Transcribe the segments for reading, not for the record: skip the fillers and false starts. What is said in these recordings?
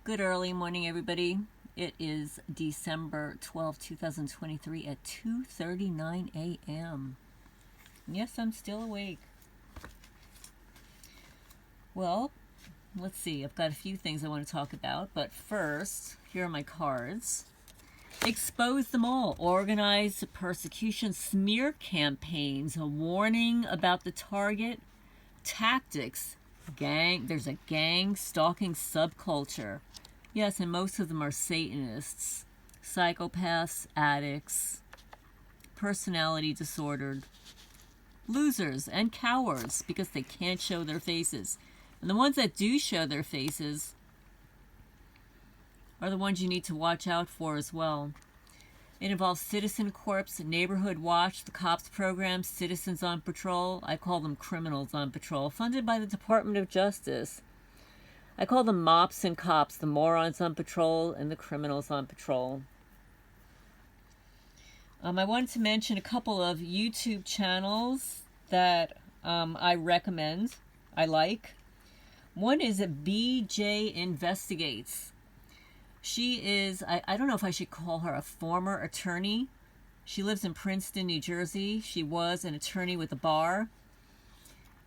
Good early morning, everybody. It is December 12, 2023 at 2:39 a.m. Yes, I'm still awake. Well, let's see. I've got a few things I want to talk about, but first, here are my cards. Expose them all. Organized persecution smear campaigns. A warning about the target. Tactics. There's a gang stalking subculture. Yes, and most of them are Satanists, psychopaths, addicts, personality disordered, losers, and cowards because they can't show their faces. And the ones that do show their faces are the ones you need to watch out for as well. It involves Citizen Corps, Neighborhood Watch, the Cops Program, Citizens on Patrol. I call them Criminals on Patrol, funded by the Department of Justice. I call them mops and cops, the morons on patrol and the criminals on patrol. I wanted to mention a couple of YouTube channels that I recommend, I like. One is BJ Investigates. She is, I don't know if I should call her a former attorney. She lives in Princeton, New Jersey. She was an attorney with the bar.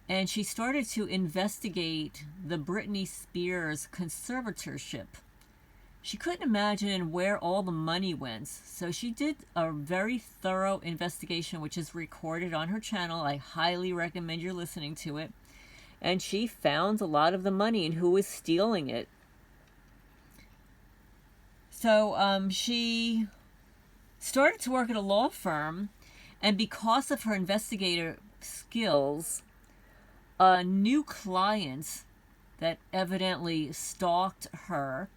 And she started to investigate the Britney Spears conservatorship. She couldn't imagine where all the money went. So she did a very thorough investigation, which is recorded on her channel. I highly recommend you're listening to it. And she found a lot of the money and who was stealing it. So she started to work at a law firm, and because of her investigator skills, new clients that evidently stalked her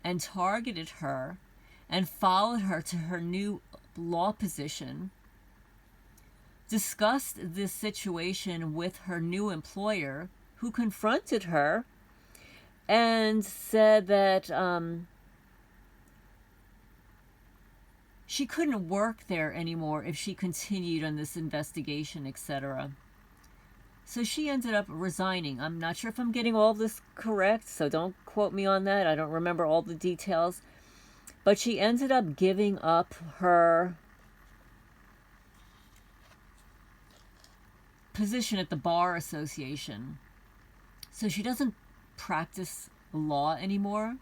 and targeted her and followed her to her new law position discussed this situation with her new employer, who confronted her and said that she couldn't work there anymore if she continued on this investigation, etc. So she ended up resigning. I'm not sure if I'm getting all this correct, so don't quote me on that. I don't remember all the details. But she ended up giving up her position at the Bar Association. So she doesn't practice law anymore,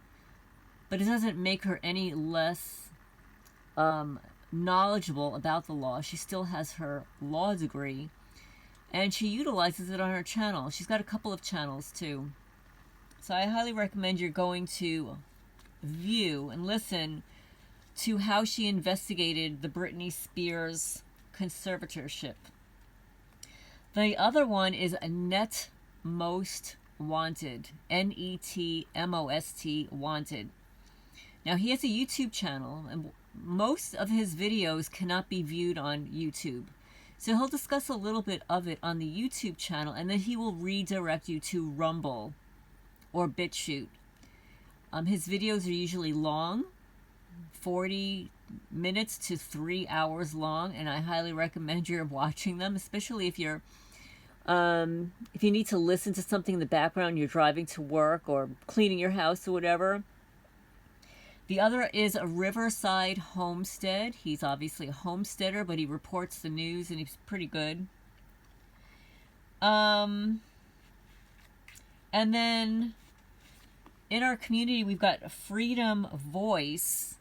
but it doesn't make her any less knowledgeable about the law. She still has her law degree, and she utilizes it on her channel. She's got a couple of channels too. So I highly recommend you're going to view and listen to how she investigated the Britney Spears conservatorship. The other one is Net Most Wanted, NETMOST Wanted. Now he has a YouTube channel, and most of his videos cannot be viewed on YouTube. So he'll discuss a little bit of it on the YouTube channel, and then he will redirect you to Rumble or BitChute. His videos are usually long, 40 minutes to 3 hours long, and I highly recommend you're watching them, especially if you're if you need to listen to something in the background, you're driving to work or cleaning your house or whatever. The other is a Riverside Homestead. He's obviously a homesteader, but he reports the news, and he's pretty good. And then in our community, we've got Freedom Voice.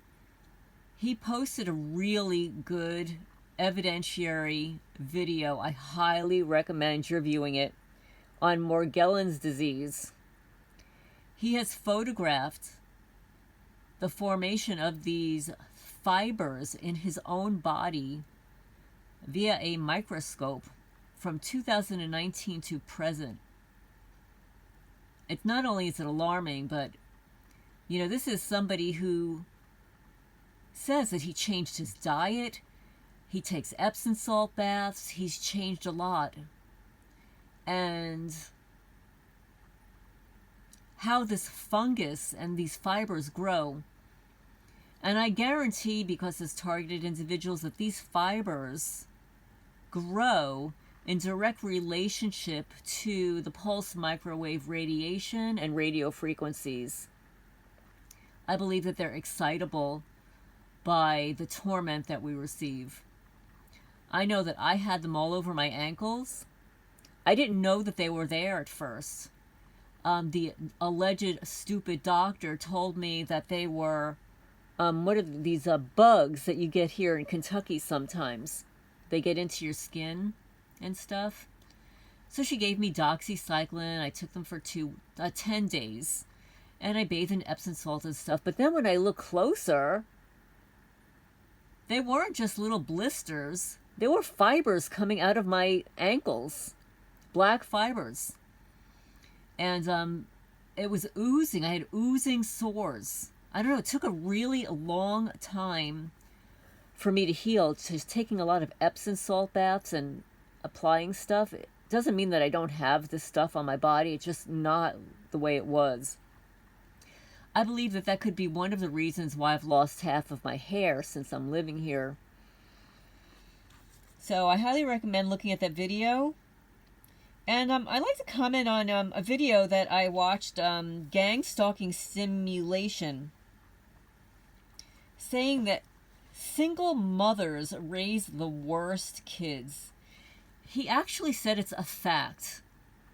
He posted a really good evidentiary video. I highly recommend you're viewing it, on Morgellons disease. He has photographed the formation of these fibers in his own body via a microscope from 2019 to present. It's not only is it alarming, but you know, this is somebody who says that he changed his diet, he takes Epsom salt baths, he's changed a lot. And how this fungus and these fibers grow. And I guarantee, because it's targeted individuals, that these fibers grow in direct relationship to the pulse microwave radiation and radio frequencies. I believe that they're excitable by the torment that we receive. I know that I had them all over my ankles. I didn't know that they were there at first. The alleged stupid doctor told me that they were, what are these bugs that you get here in Kentucky sometimes? They get into your skin and stuff. So she gave me doxycycline. I took them for 10 days. And I bathed in Epsom salt and stuff. But then when I look closer, they weren't just little blisters. They were fibers coming out of my ankles. Black fibers. And it was oozing. I had oozing sores. I don't know. It took a really long time for me to heal. Just taking a lot of Epsom salt baths and applying stuff. It doesn't mean that I don't have this stuff on my body. It's just not the way it was. I believe that that could be one of the reasons why I've lost half of my hair since I'm living here. So I highly recommend looking at that video. And I'd like to comment on a video that I watched, Gang Stalking Simulation, saying that single mothers raise the worst kids. He actually said it's a fact.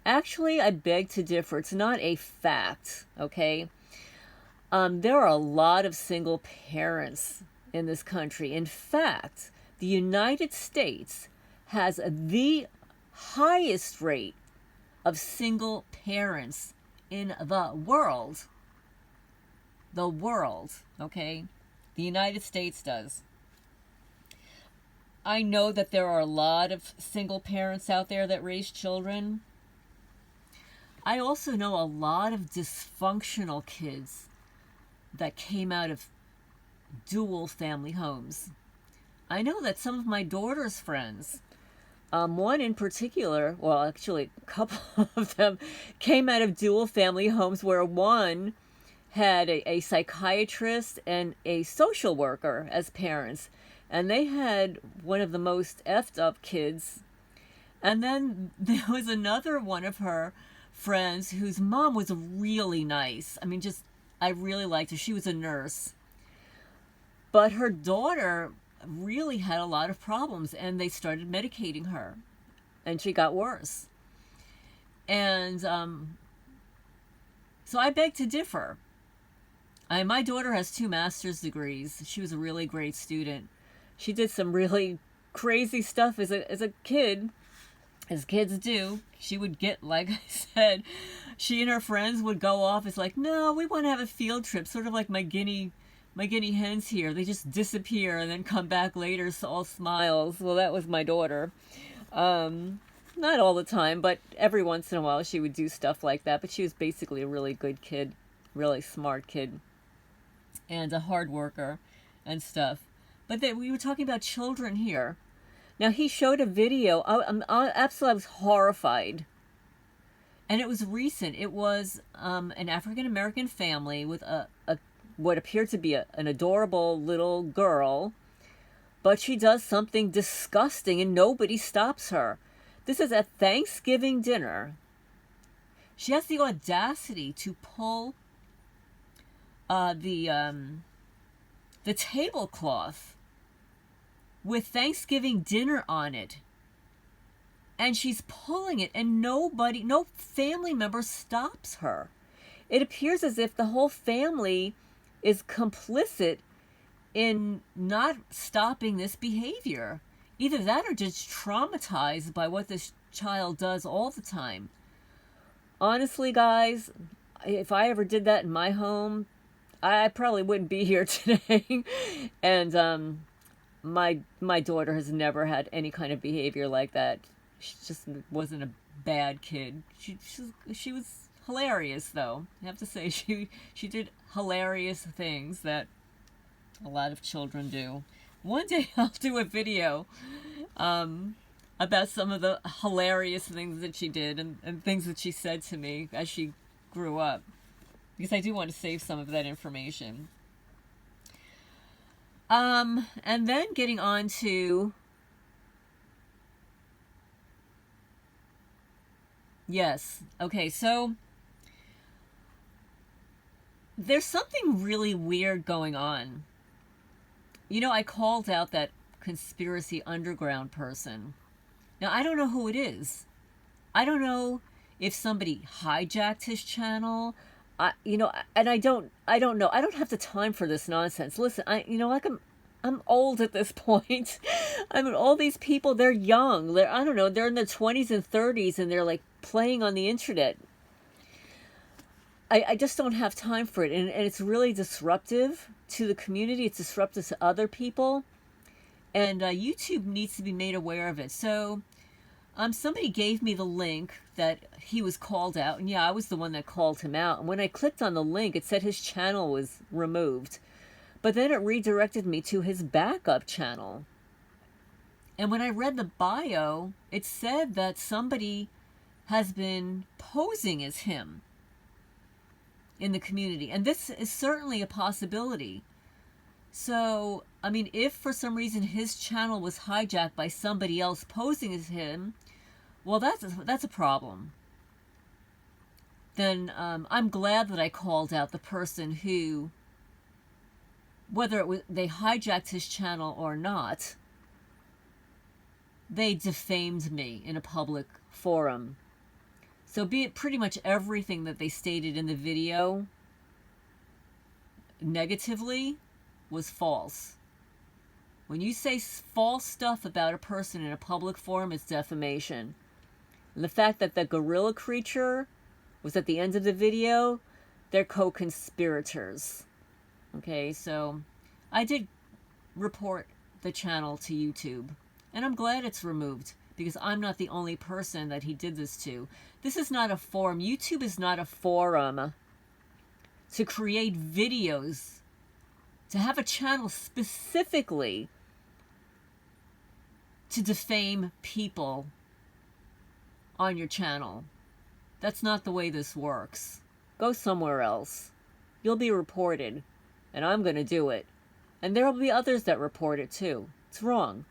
Actually, I beg to differ. It's not a fact, okay? There are a lot of single parents in this country. In fact, the United States has the highest rate of single parents in the world. The world, okay? The United States does. I know that there are a lot of single parents out there that raise children. I also know a lot of dysfunctional kids that came out of dual family homes. I know that some of my daughter's friends, one in particular, well, actually a couple of them, came out of dual family homes where one had a psychiatrist and a social worker as parents. And they had one of the most effed up kids. And then there was another one of her friends whose mom was really nice. I mean, I really liked her. She was a nurse. But her daughter really had a lot of problems, and they started medicating her. And she got worse. And so I beg to differ. My daughter has 2 master's degrees. She was a really great student. She did some really crazy stuff as a kid, as kids do. She would get, like I said, she and her friends would go off. It's like, no, we want to have a field trip, sort of like my guinea hens here. They just disappear and then come back later, so all smiles. Well, that was my daughter. Not all the time, but every once in a while she would do stuff like that. But she was basically a really good kid, really smart kid, and a hard worker and stuff. But we were talking about children here. Now, he showed a video. I was horrified. And it was recent. It was an African-American family with what appeared to be an adorable little girl. But she does something disgusting and nobody stops her. This is at Thanksgiving dinner. She has the audacity to pull the tablecloth with Thanksgiving dinner on it. And she's pulling it, and no family member stops her. It appears as if the whole family is complicit in not stopping this behavior. Either that or just traumatized by what this child does all the time. Honestly, guys, if I ever did that in my home, I probably wouldn't be here today. And my daughter has never had any kind of behavior like that. She just wasn't a bad kid. She was hilarious, though. I have to say, she did hilarious things that a lot of children do. One day I'll do a video about some of the hilarious things that she did and things that she said to me as she grew up, because I do want to save some of that information. And then getting on to, yes, okay, so there's something really weird going on. You know, I called out that conspiracy underground person. Now, I don't know who it is. I don't know if somebody hijacked his channel. And I don't know. I don't have the time for this nonsense. Listen, I'm old at this point. I mean, all these people, they're young. I don't know, they're in their 20s and 30s, and they're like playing on the internet. I just don't have time for it. And it's really disruptive to the community. It's disruptive to other people. And YouTube needs to be made aware of it. So somebody gave me the link that he was called out. And yeah, I was the one that called him out. And when I clicked on the link, it said his channel was removed. But then it redirected me to his backup channel. And when I read the bio, it said that somebody has been posing as him in the community. And this is certainly a possibility. So, I mean, if for some reason his channel was hijacked by somebody else posing as him, well, that's a problem. Then I'm glad that I called out the person who, whether they hijacked his channel or not, they defamed me in a public forum. So be it pretty much everything that they stated in the video negatively was false. When you say false stuff about a person in a public forum, it's defamation. And the fact that the gorilla creature was at the end of the video, they're co-conspirators. Okay, so I did report the channel to YouTube, and I'm glad it's removed, because I'm not the only person that he did this to. This is not a forum. YouTube is not a forum to create videos, to have a channel specifically to defame people on your channel. That's not the way this works. Go somewhere else. You'll be reported, and I'm going to do it. And there will be others that report it too. It's wrong.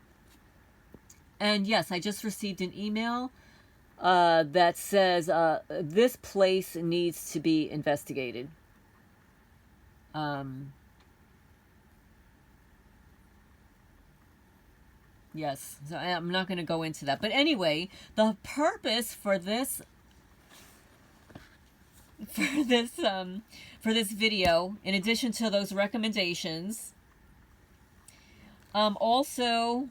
And yes, I just received an email that says this place needs to be investigated. Yes, so I'm not going to go into that. But anyway, the purpose for this video, in addition to those recommendations, also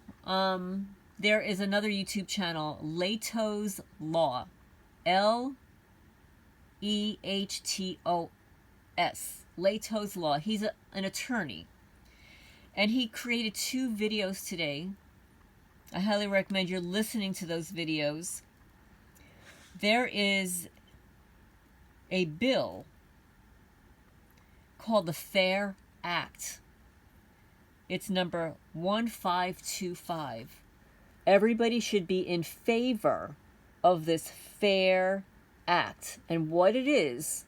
there is another YouTube channel, Lehto's Law, Lehtos, Lehto's Law. He's an attorney, and he created 2 videos today. I highly recommend you're listening to those videos. There is a bill called the Fair Act. It's number 1525. Everybody should be in favor of this Fair Act. And what it is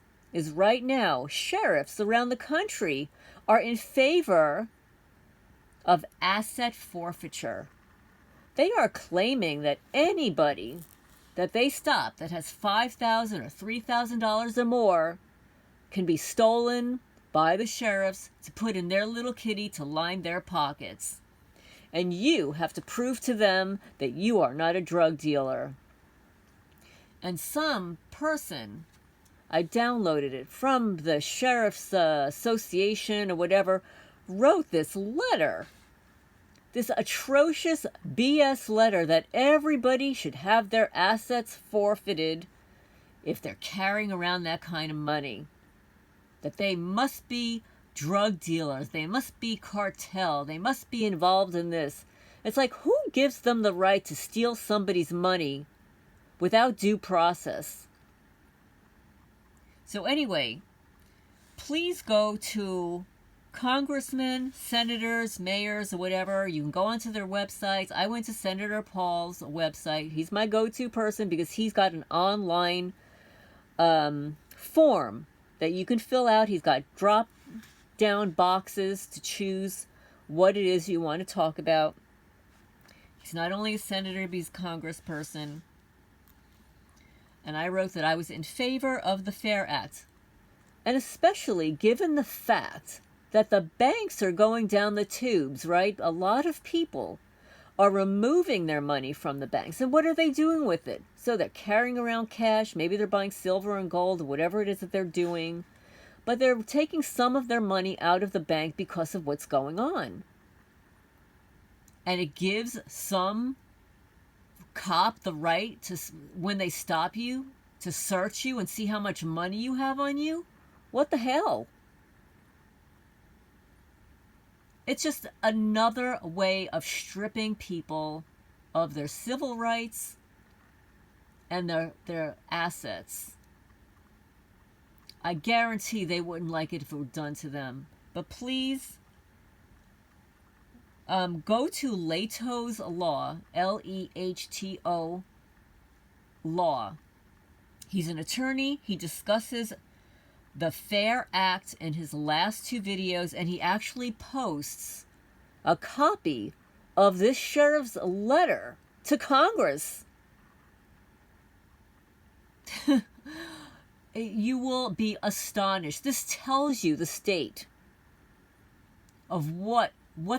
right now, sheriffs around the country are in favor of asset forfeiture. They are claiming that anybody that they stop that has $5,000 or $3,000 or more can be stolen by the sheriffs to put in their little kitty to line their pockets. And you have to prove to them that you are not a drug dealer. And some person, I downloaded it from the Sheriff's Association or whatever, wrote this letter. This atrocious BS letter that everybody should have their assets forfeited if they're carrying around that kind of money. That they must be drug dealers, they must be cartel, they must be involved in this. It's like, who gives them the right to steal somebody's money without due process? So anyway, please go to congressmen, senators, mayors, or whatever. You can go onto their websites. I went to Senator Paul's website. He's my go-to person because he's got an online form that you can fill out. He's got drop-down boxes to choose what it is you want to talk about. He's not only a senator, but he's a congressperson. And I wrote that I was in favor of the Fair Act. And especially given the fact that the banks are going down the tubes, right? A lot of people are removing their money from the banks. And what are they doing with it? So they're carrying around cash. Maybe they're buying silver and gold, whatever it is that they're doing. But they're taking some of their money out of the bank because of what's going on. And it gives some cop the right to, when they stop you, to search you and see how much money you have on you? What the hell? It's just another way of stripping people of their civil rights and their assets. I guarantee they wouldn't like it if it were done to them. But please, go to Lehto's Law, Lehto Law. He's an attorney. He discusses the FAIR Act in his last 2 videos, and he actually posts a copy of this sheriff's letter to Congress. You will be astonished. This tells you the state of what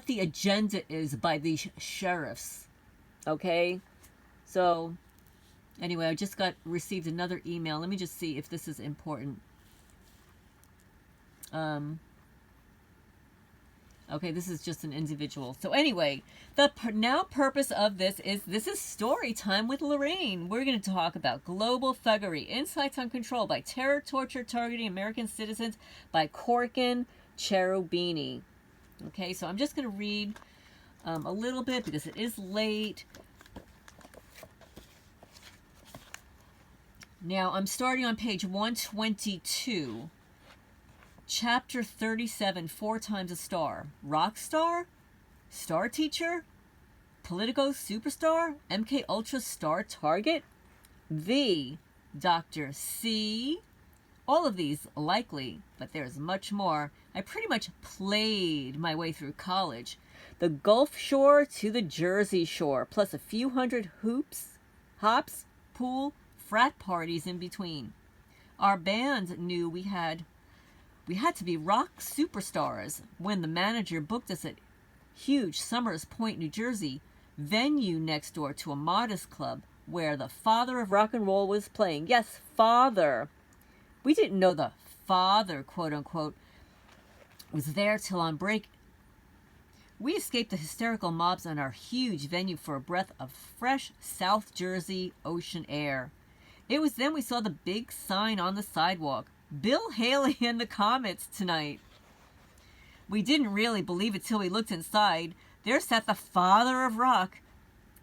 the agenda is by these sheriffs. Okay? So, anyway, I just received another email. Let me just see if this is important. Okay, this is just an individual. So anyway, the purpose of this is story time with Lorraine. We're going to talk about global thuggery, insights on control by terror, torture, targeting American citizens by Corkin Cherubini. Okay, so I'm just going to read a little bit because it is late. Now, I'm starting on page 122. Chapter 37, 4 times a star. Rock star? Star teacher? Politico superstar? MK Ultra star target? V. Dr. C. All of these likely, but there's much more. I pretty much played my way through college. The Gulf Shore to the Jersey Shore, plus a few hundred hops, pool, frat parties in between. Our band knew we had to be rock superstars when the manager booked us at huge Summers Point, New Jersey, venue next door to a modest club where the father of rock and roll was playing. Yes, father. We didn't know the father, quote unquote, was there till on break. We escaped the hysterical mobs on our huge venue for a breath of fresh South Jersey ocean air. It was then we saw the big sign on the sidewalk. Bill Haley and the Comets tonight. We didn't really believe it till we looked inside. There sat the father of rock,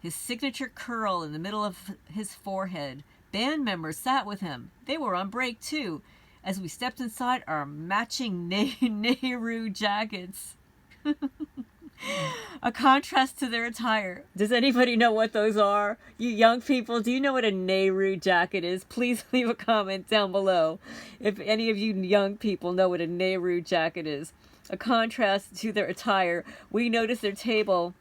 his signature curl in the middle of his forehead. Band members sat with him. They were on break too, as we stepped inside our matching Nehru jackets. A contrast to their attire. Does anybody know what those are? You young people, do you know what a Nehru jacket is? Please leave a comment down below if any of you young people know what a Nehru jacket is. A contrast to their attire. We noticed their table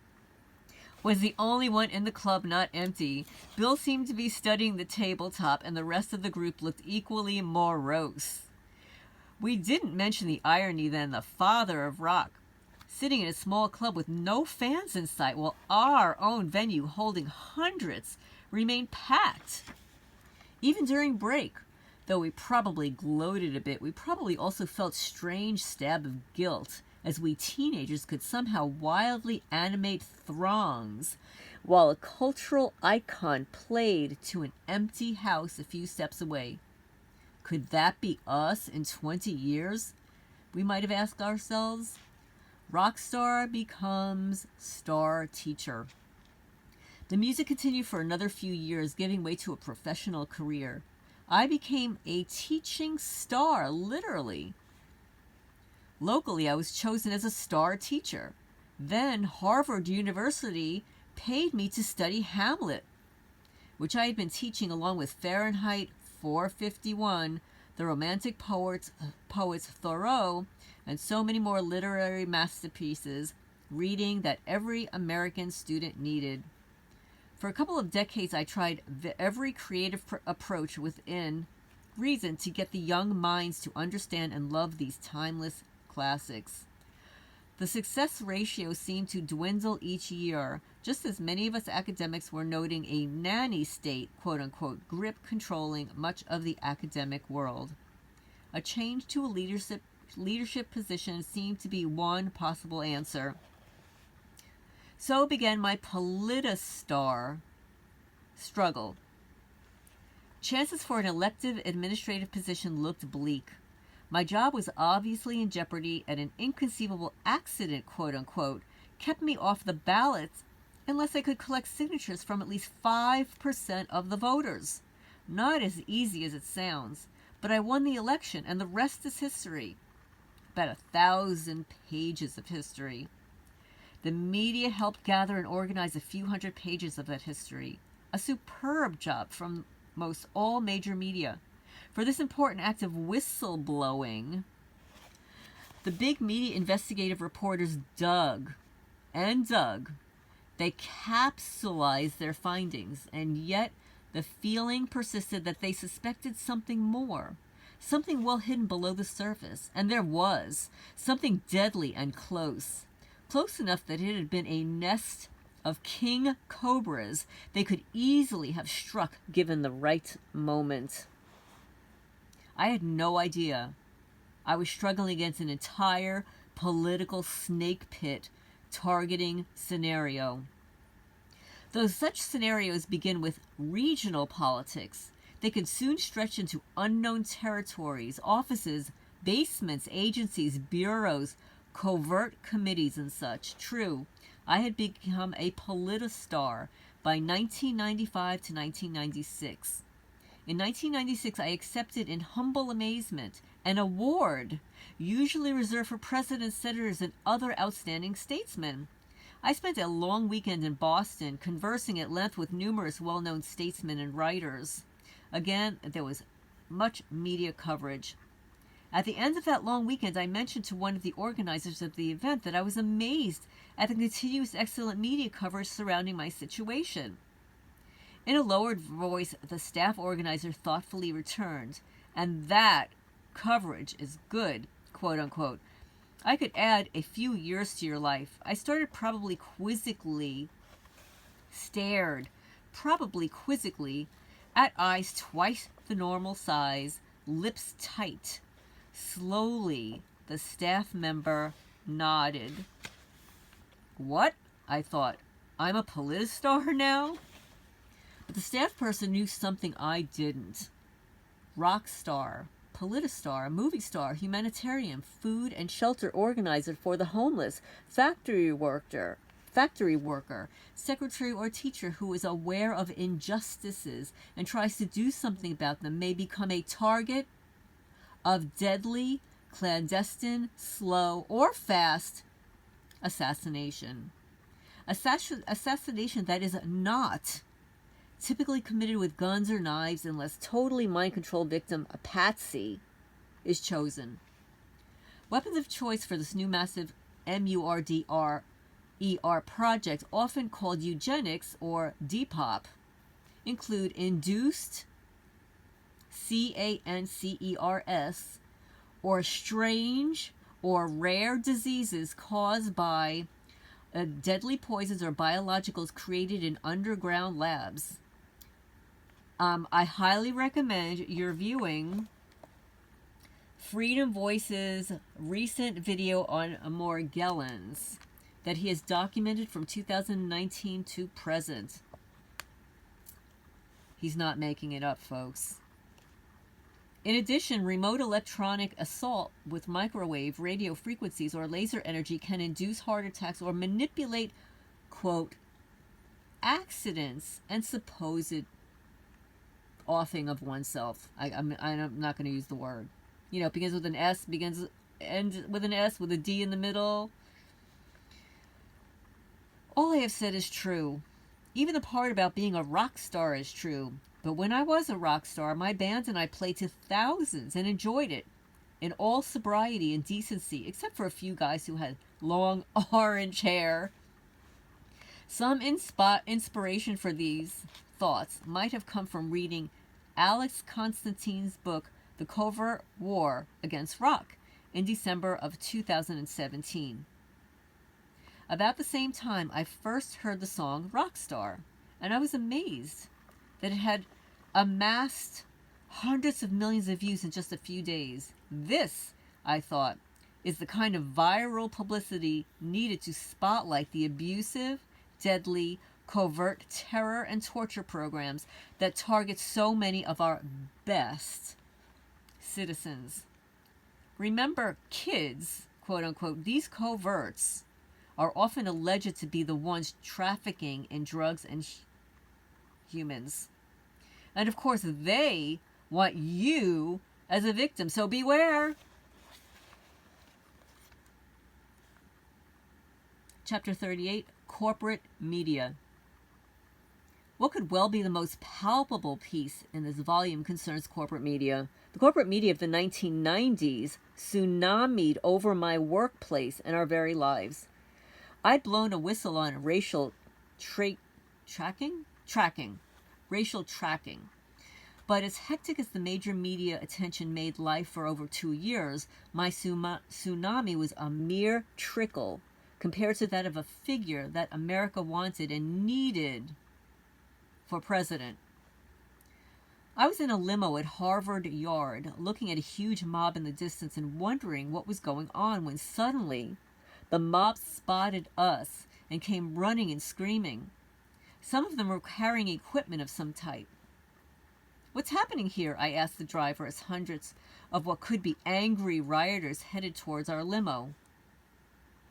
was the only one in the club not empty. Bill seemed to be studying the tabletop, and the rest of the group looked equally morose. We didn't mention the irony then. The father of rock, sitting in a small club with no fans in sight, while our own venue holding hundreds remained packed. Even during break, though we probably gloated a bit, we probably also felt strange stab of guilt as we teenagers could somehow wildly animate throngs while a cultural icon played to an empty house a few steps away. Could that be us in 20 years? We might have asked ourselves. Rock star becomes star teacher. The music continued for another few years, giving way to a professional career. I became a teaching star, literally. Locally, I was chosen as a star teacher. Then Harvard University paid me to study Hamlet, which I had been teaching along with Fahrenheit 451, the Romantic poets Thoreau, and so many more literary masterpieces, reading that every American student needed. For a couple of decades, I tried every creative approach within reason to get the young minds to understand and love these timeless classics. The success ratio seemed to dwindle each year, just as many of us academics were noting a nanny state, quote-unquote, grip controlling much of the academic world. A change to a leadership position seemed to be one possible answer. So began my politistar struggle. Chances for an elective administrative position looked bleak. My job was obviously in jeopardy, and an inconceivable accident, quote-unquote, kept me off the ballots unless I could collect signatures from at least 5% of the voters. Not as easy as it sounds, but I won the election, and the rest is history. About 1,000 pages of history. The media helped gather and organize a few hundred pages of that history. A superb job from most all major media. For this important act of whistleblowing, the big media investigative reporters dug. They capsulized their findings, and yet the feeling persisted that they suspected something more, something well hidden below the surface, and there was, something deadly and close enough that it had been a nest of king cobras they could easily have struck given the right moment. I had no idea. I was struggling against an entire political snake pit targeting scenario. Though such scenarios begin with regional politics, they can soon stretch into unknown territories, offices, basements, agencies, bureaus, covert committees, and such. True, I had become a politistar by 1995 to 1996. In 1996, I accepted in humble amazement an award usually reserved for presidents, senators, and other outstanding statesmen. I spent a long weekend in Boston conversing at length with numerous well-known statesmen and writers. Again, there was much media coverage. At the end of that long weekend, I mentioned to one of the organizers of the event that I was amazed at the continuous excellent media coverage surrounding my situation. In a lowered voice, the staff organizer thoughtfully returned, "And that coverage is good," quote unquote. I could add a few years to your life. I stared probably quizzically at eyes twice the normal size, lips tight. Slowly, the staff member nodded. What? I thought. I'm a politistar now? But the staff person knew something I didn't. Rock star, politistar, movie star, humanitarian, food and shelter organizer for the homeless, factory worker, secretary or teacher who is aware of injustices and tries to do something about them may become a target of deadly, clandestine, slow, or fast assassination. Assassination that is not typically committed with guns or knives unless totally mind-controlled victim, a patsy, is chosen. Weapons of choice for this new massive MURDRER project, often called eugenics or Depop, include induced CANCERS or strange or rare diseases caused by deadly poisons or biologicals created in underground labs. I highly recommend you're viewing Freedom Voice's recent video on Morgellons that he has documented from 2019 to present. He's not making it up, folks. In addition, remote electronic assault with microwave, radio frequencies, or laser energy can induce heart attacks or manipulate, quote, accidents and supposed offing of oneself. I'm not going to use the word. You know, it begins with an S, ends with an S with a D in the middle. All I have said is true. Even the part about being a rock star is true. But when I was a rock star, my band and I played to thousands and enjoyed it in all sobriety and decency, except for a few guys who had long orange hair. Some inspiration for these thoughts might have come from reading Alex Constantine's book, The Covert War Against Rock, in December of 2017. About the same time, I first heard the song Rockstar, and I was amazed that it had amassed hundreds of millions of views in just a few days. This, I thought, is the kind of viral publicity needed to spotlight the abusive, deadly, covert terror and torture programs that target so many of our best citizens. Remember, kids, quote unquote, these coverts are often alleged to be the ones trafficking in drugs and humans. And of course, they want you as a victim, so beware. Chapter 38, Corporate Media. What could well be the most palpable piece in this volume concerns corporate media. The corporate media of the 1990s tsunamied over my workplace and our very lives. I'd blown a whistle on racial tracking. But as hectic as the major media attention made life for over 2 years, my tsunami was a mere trickle compared to that of a figure that America wanted and needed for president. I was in a limo at Harvard Yard, looking at a huge mob in the distance and wondering what was going on when suddenly the mob spotted us and came running and screaming. Some of them were carrying equipment of some type. "What's happening here?" I asked the driver as hundreds of what could be angry rioters headed towards our limo.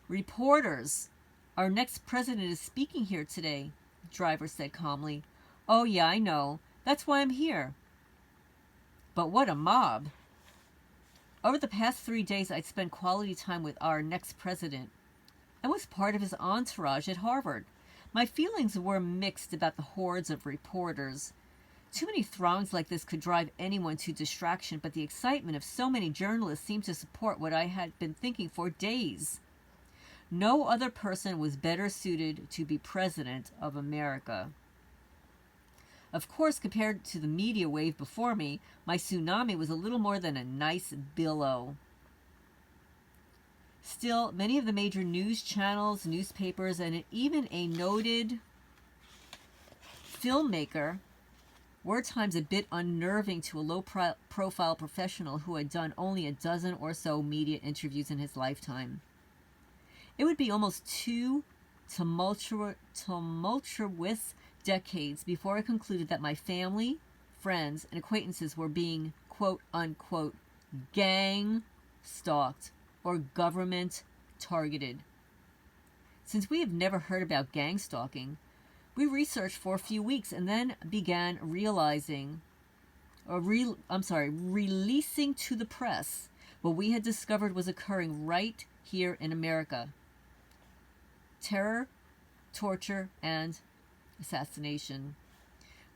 "Reporters. Our next president is speaking here today," the driver said calmly. "Oh yeah, I know. That's why I'm here." But what a mob. Over the past 3 days, I'd spent quality time with our next president. I was part of his entourage at Harvard. My feelings were mixed about the hordes of reporters. Too many throngs like this could drive anyone to distraction, but the excitement of so many journalists seemed to support what I had been thinking for days. No other person was better suited to be president of America. Of course, compared to the media wave before me, my tsunami was a little more than a nice billow. Still, many of the major news channels, newspapers, and even a noted filmmaker were at times a bit unnerving to a low-profile professional who had done only a dozen or so media interviews in his lifetime. It would be almost 2 tumultuous decades before I concluded that my family, friends, and acquaintances were being, quote-unquote, gang-stalked or government-targeted. Since we have never heard about gang-stalking, we researched for a few weeks and then began releasing to the press what we had discovered was occurring right here in America. Terror, torture, and assassination.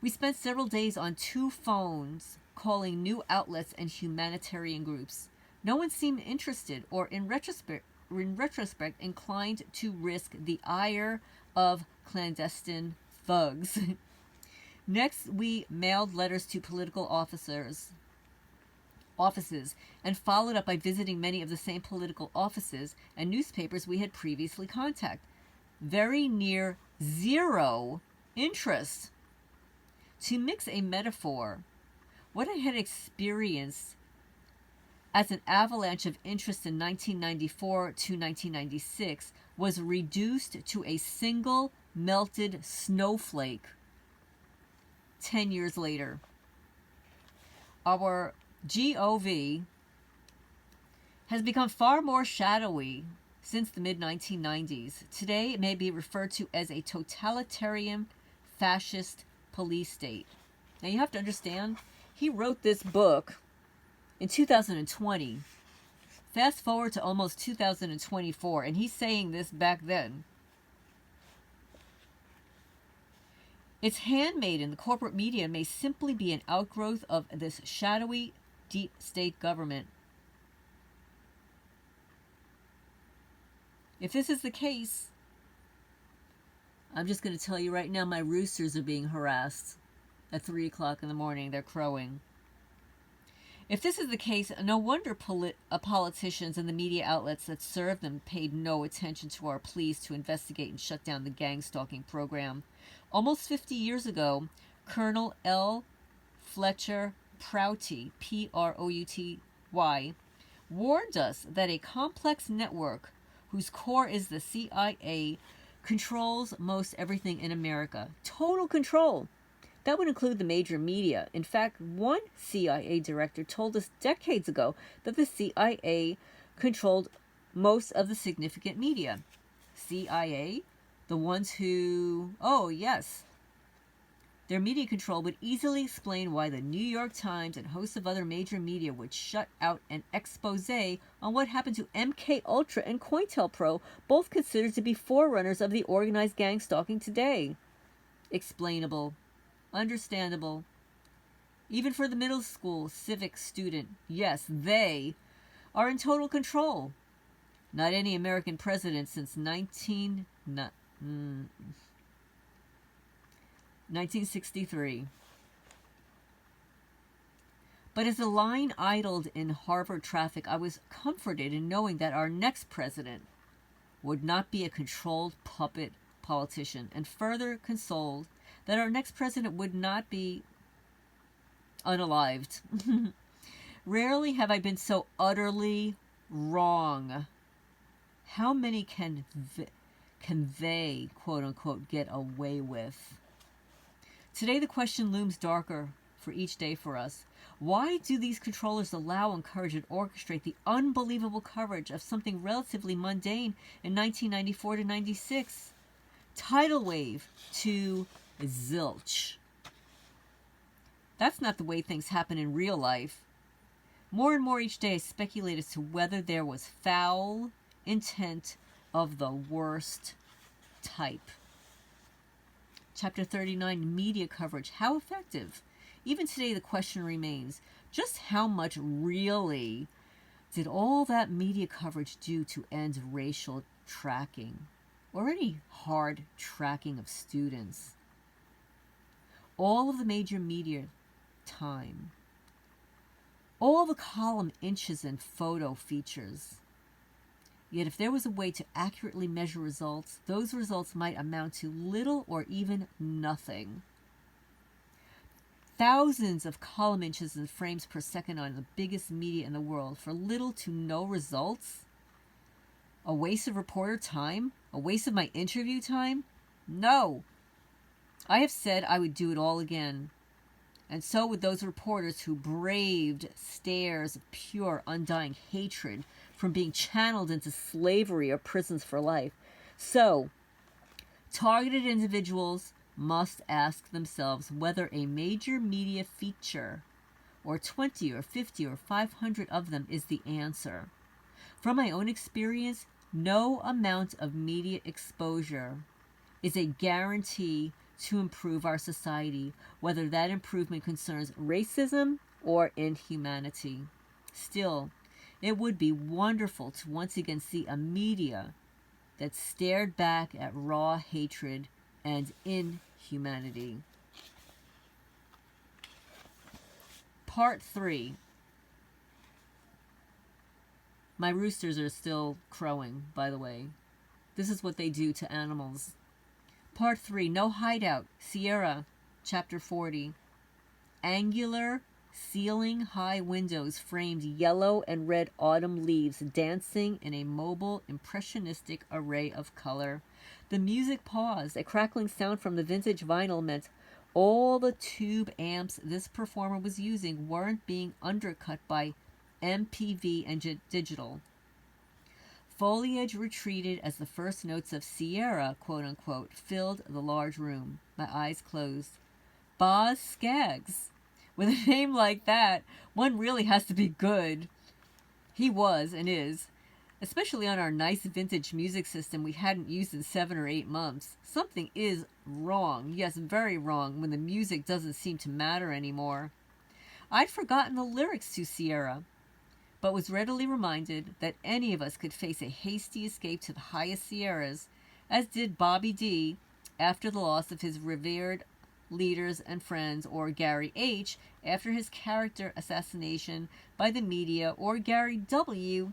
We spent several days on 2 phones calling new outlets and humanitarian groups. No one seemed interested or, in retrospect, inclined to risk the ire of clandestine thugs. Next, we mailed letters to political offices and followed up by visiting many of the same political offices and newspapers we had previously contacted. Very near zero interest. To mix a metaphor, what I had experienced as an avalanche of interest in 1994 to 1996 was reduced to a single melted snowflake 10 years later. Our GOV has become far more shadowy since the mid-1990s. Today, it may be referred to as a totalitarian fascist police state. Now, you have to understand, he wrote this book in 2020. Fast forward to almost 2024, and he's saying this back then. Its handmaiden, the corporate media, may simply be an outgrowth of this shadowy deep state government. If this is the case, I'm just going to tell you right now, my roosters are being harassed. at 3 o'clock in the morning. They're crowing. If this is the case, no wonder politicians and the media outlets that serve them paid no attention to our pleas to investigate and shut down the gang stalking program. Almost 50 years ago, Colonel L. Fletcher Prouty, Prouty, warned us that a complex network whose core is the CIA controls most everything in America. Total control. That would include the major media. In fact, one CIA director told us decades ago that the CIA controlled most of the significant media. CIA? The ones who... Oh, yes. Their media control would easily explain why the New York Times and hosts of other major media would shut out an expose on what happened to MK Ultra and COINTELPRO, both considered to be forerunners of the organized gang stalking today. Explainable. Understandable. Even for the middle school civic student, yes, they are in total control. Not any American president since 1963. But as the line idled in Harvard traffic, I was comforted in knowing that our next president would not be a controlled puppet politician, and further consoled that our next president would not be unalived. Rarely have I been so utterly wrong. How many can they, quote unquote, get away with? Today the question looms darker for each day for us. Why do these controllers allow, encourage, and orchestrate the unbelievable coverage of something relatively mundane in 1994 to 96? Tidal wave to zilch. That's not the way things happen in real life. More and more each day I speculate as to whether there was foul intent of the worst type. Chapter 39, media coverage. How effective? Even today the question remains, just how much really did all that media coverage do to end racial tracking or any hard tracking of students? All of the major media time, all the column inches and photo features. Yet if there was a way to accurately measure results, those results might amount to little or even nothing. Thousands of column inches and frames per second on the biggest media in the world for little to no results? A waste of reporter time? A waste of my interview time? No. I have said I would do it all again. And so would those reporters who braved stares of pure, undying hatred from being channeled into slavery or prisons for life. So, targeted individuals must ask themselves whether a major media feature, or 20 or 50 or 500 of them, is the answer. From my own experience, no amount of media exposure is a guarantee to improve our society, whether that improvement concerns racism or inhumanity. Still, it would be wonderful to once again see a media that stared back at raw hatred and inhumanity. Part 3. My roosters are still crowing, by the way. This is what they do to animals. Part 3. No Hideout. Sierra. Chapter 40. Angular ceiling-high windows framed yellow and red autumn leaves dancing in a mobile, impressionistic array of color. The music paused. A crackling sound from the vintage vinyl meant all the tube amps this performer was using weren't being undercut by MPV and digital. Foliage retreated as the first notes of Sierra, quote-unquote, filled the large room. My eyes closed. Boz Scaggs. With a name like that, one really has to be good. He was and is, especially on our nice vintage music system we hadn't used in 7 or 8 months. Something is wrong, yes, very wrong, when the music doesn't seem to matter anymore. I'd forgotten the lyrics to Sierra, but was readily reminded that any of us could face a hasty escape to the highest Sierras, as did Bobby D after the loss of his revered leaders and friends, or Gary H. after his character assassination by the media, or Gary W.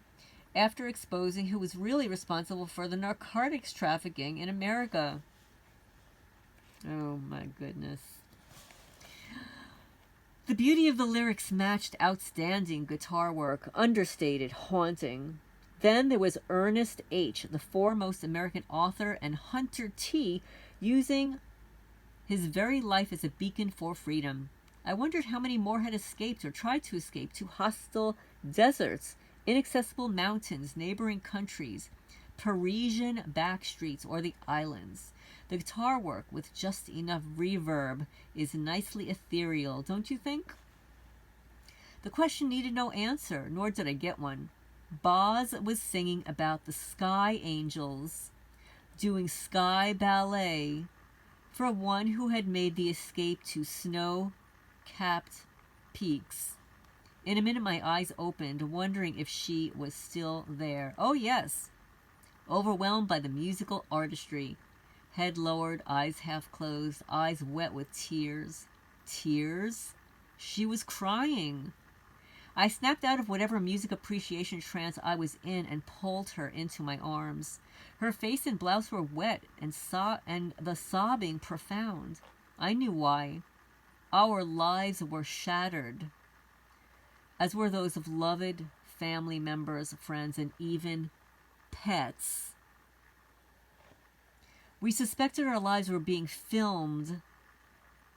after exposing who was really responsible for the narcotics trafficking in America. Oh my goodness. The beauty of the lyrics matched outstanding guitar work, understated, haunting. Then there was Ernest H., the foremost American author, and Hunter T., using his very life as a beacon for freedom. I wondered how many more had escaped or tried to escape to hostile deserts, inaccessible mountains, neighboring countries, Parisian back streets, or the islands. The guitar work, with just enough reverb, is nicely ethereal, don't you think? The question needed no answer, nor did I get one. Boz was singing about the sky angels doing sky ballet for one who had made the escape to snow-capped peaks. In a minute my eyes opened, wondering if she was still there. Oh yes, overwhelmed by the musical artistry. Head lowered, eyes half closed, eyes wet with tears. Tears? She was crying. I snapped out of whatever music appreciation trance I was in and pulled her into my arms. Her face and blouse were wet and the sobbing profound. I knew why. Our lives were shattered, as were those of loved family members, friends, and even pets. We suspected our lives were being filmed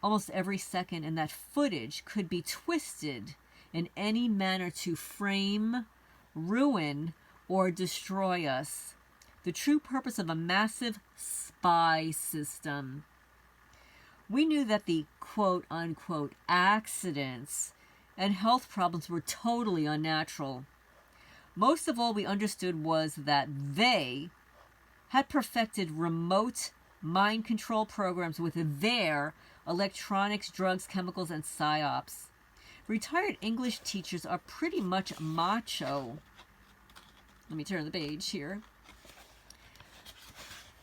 almost every second, and that footage could be twisted in any manner to frame, ruin, or destroy us. The true purpose of a massive spy system. We knew that the quote-unquote accidents and health problems were totally unnatural. Most of all we understood was that they had perfected remote mind control programs with their electronics, drugs, chemicals, and psyops. Retired English teachers are pretty much macho. Let me turn the page here.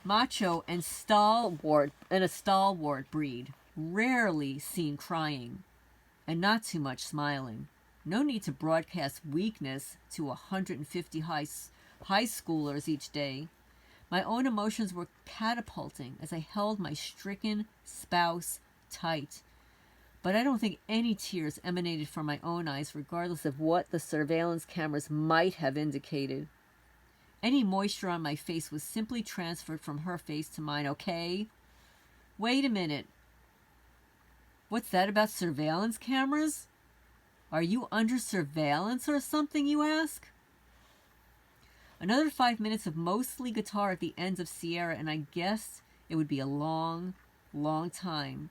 Macho and a stalwart breed, rarely seen crying, and not too much smiling. No need to broadcast weakness to 150 high schoolers each day. My own emotions were catapulting as I held my stricken spouse tight. But I don't think any tears emanated from my own eyes, regardless of what the surveillance cameras might have indicated. Any moisture on my face was simply transferred from her face to mine, okay? Wait a minute. What's that about surveillance cameras? Are you under surveillance or something, you ask? Another 5 minutes of mostly guitar at the ends of Sierra, and I guessed it would be a long, long time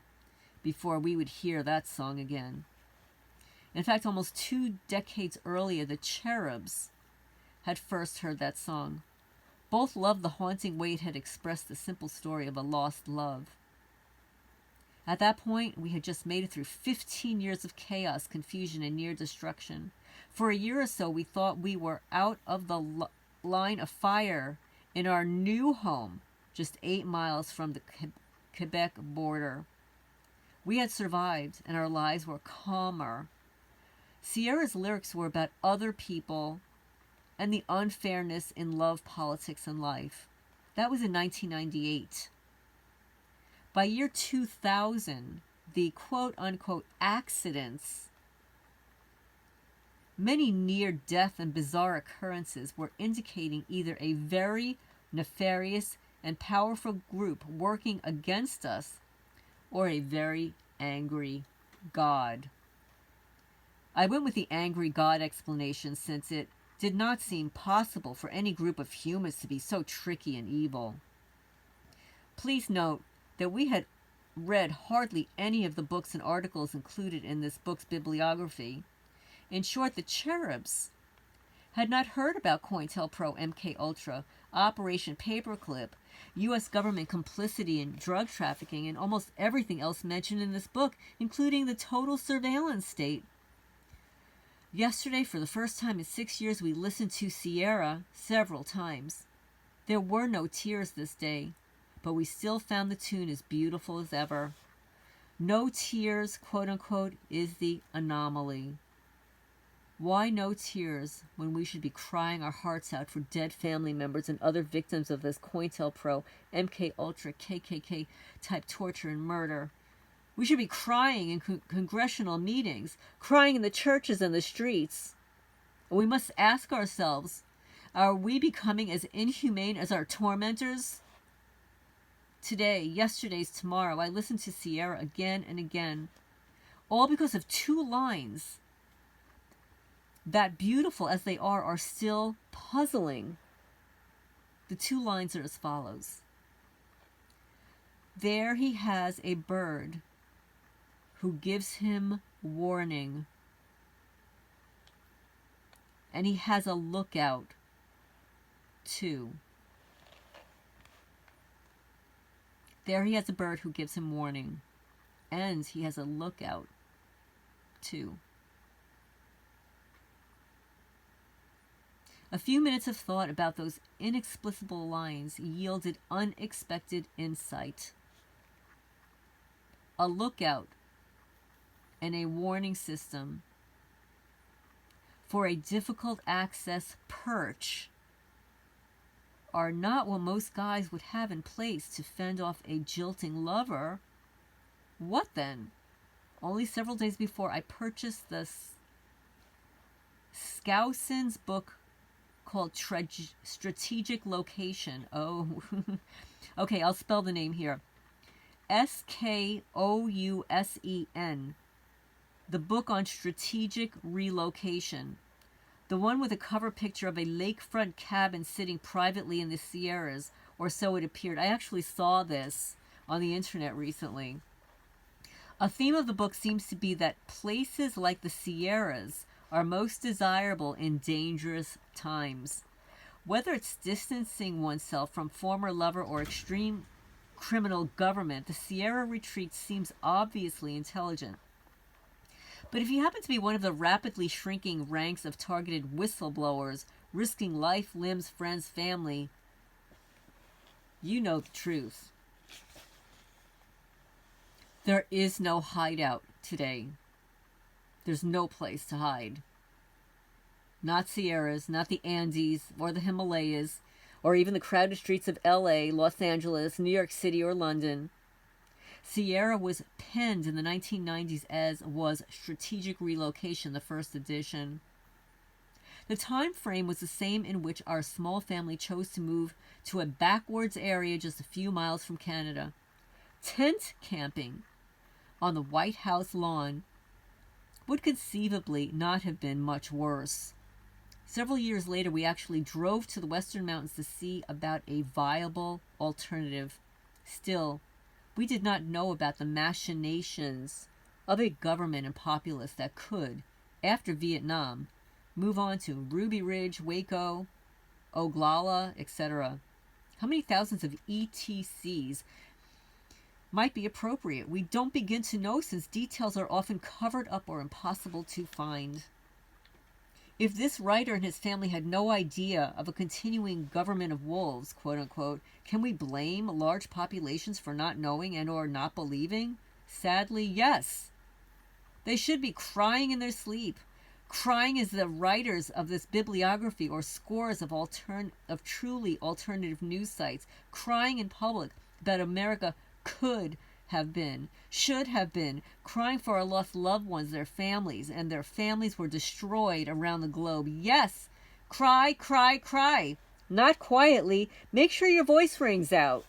before we would hear that song again. In fact, almost 2 decades earlier, the Cherubs had first heard that song. Both loved the haunting way it had expressed the simple story of a lost love. At that point, we had just made it through 15 years of chaos, confusion, and near destruction. For a year or so, we thought we were out of the line of fire in our new home, just 8 miles from the Quebec border. We had survived, and our lives were calmer. Sierra's lyrics were about other people and the unfairness in love, politics, and life. That was in 1998. By year 2000, the quote-unquote accidents, many near-death and bizarre occurrences, were indicating either a very nefarious and powerful group working against us or a very angry God. I went with the angry God explanation since it did not seem possible for any group of humans to be so tricky and evil. Please note that we had read hardly any of the books and articles included in this book's bibliography. In short, the Cherubs had not heard about COINTELPRO, MKUltra, Operation Paperclip, U.S. government complicity in drug trafficking, and almost everything else mentioned in this book, including the total surveillance state. Yesterday, for the first time in 6 years, we listened to Sierra several times. There were no tears this day, but we still found the tune as beautiful as ever. No tears, quote unquote, is the anomaly. Why no tears when we should be crying our hearts out for dead family members and other victims of this COINTELPRO, MK Ultra, KKK type torture and murder? We should be crying in congressional meetings, crying in the churches and the streets. We must ask ourselves, are we becoming as inhumane as our tormentors? Today, yesterday's tomorrow, I listened to Sierra again and again, all because of two lines that, beautiful as they are still puzzling. The two lines are as follows. There he has a bird who gives him warning, and he has a lookout too. There he has a bird who gives him warning, and he has a lookout too. A few minutes of thought about those inexplicable lines yielded unexpected insight. A lookout and a warning system for a difficult access perch are not what most guys would have in place to fend off a jilting lover. What then? Only several days before, I purchased this Skousen's book called Strategic Location. Oh, okay, I'll spell the name here. Skousen. The book on strategic relocation. The one with a cover picture of a lakefront cabin sitting privately in the Sierras, or so it appeared. I actually saw this on the internet recently. A theme of the book seems to be that places like the Sierras are most desirable in dangerous times. Whether it's distancing oneself from former lover or extreme criminal government, the Sierra retreat seems obviously intelligent. But if you happen to be one of the rapidly shrinking ranks of targeted whistleblowers, risking life, limbs, friends, family, you know the truth. There is no hideout today. There's no place to hide. Not Sierras, not the Andes, or the Himalayas, or even the crowded streets of LA, Los Angeles, New York City, or London. Sierra was penned in the 1990s as was Strategic Relocation, the first edition. The time frame was the same in which our small family chose to move to a backwards area just a few miles from Canada. Tent camping on the White House lawn would conceivably not have been much worse. Several years later, we actually drove to the Western Mountains to see about a viable alternative. Still, we did not know about the machinations of a government and populace that could, after Vietnam, move on to Ruby Ridge, Waco, Oglala, etc. How many thousands of ETCs might be appropriate? We don't begin to know, since details are often covered up or impossible to find. If this writer and his family had no idea of a continuing government of wolves, quote unquote, can we blame large populations for not knowing and or not believing? Sadly, yes. They should be crying in their sleep, crying as the writers of this bibliography or scores of truly alternative news sites, crying in public about America could have been, should have been, crying for our lost loved ones, their families, and their families were destroyed around the globe. Yes, cry, cry, cry. Not quietly. Make sure your voice rings out.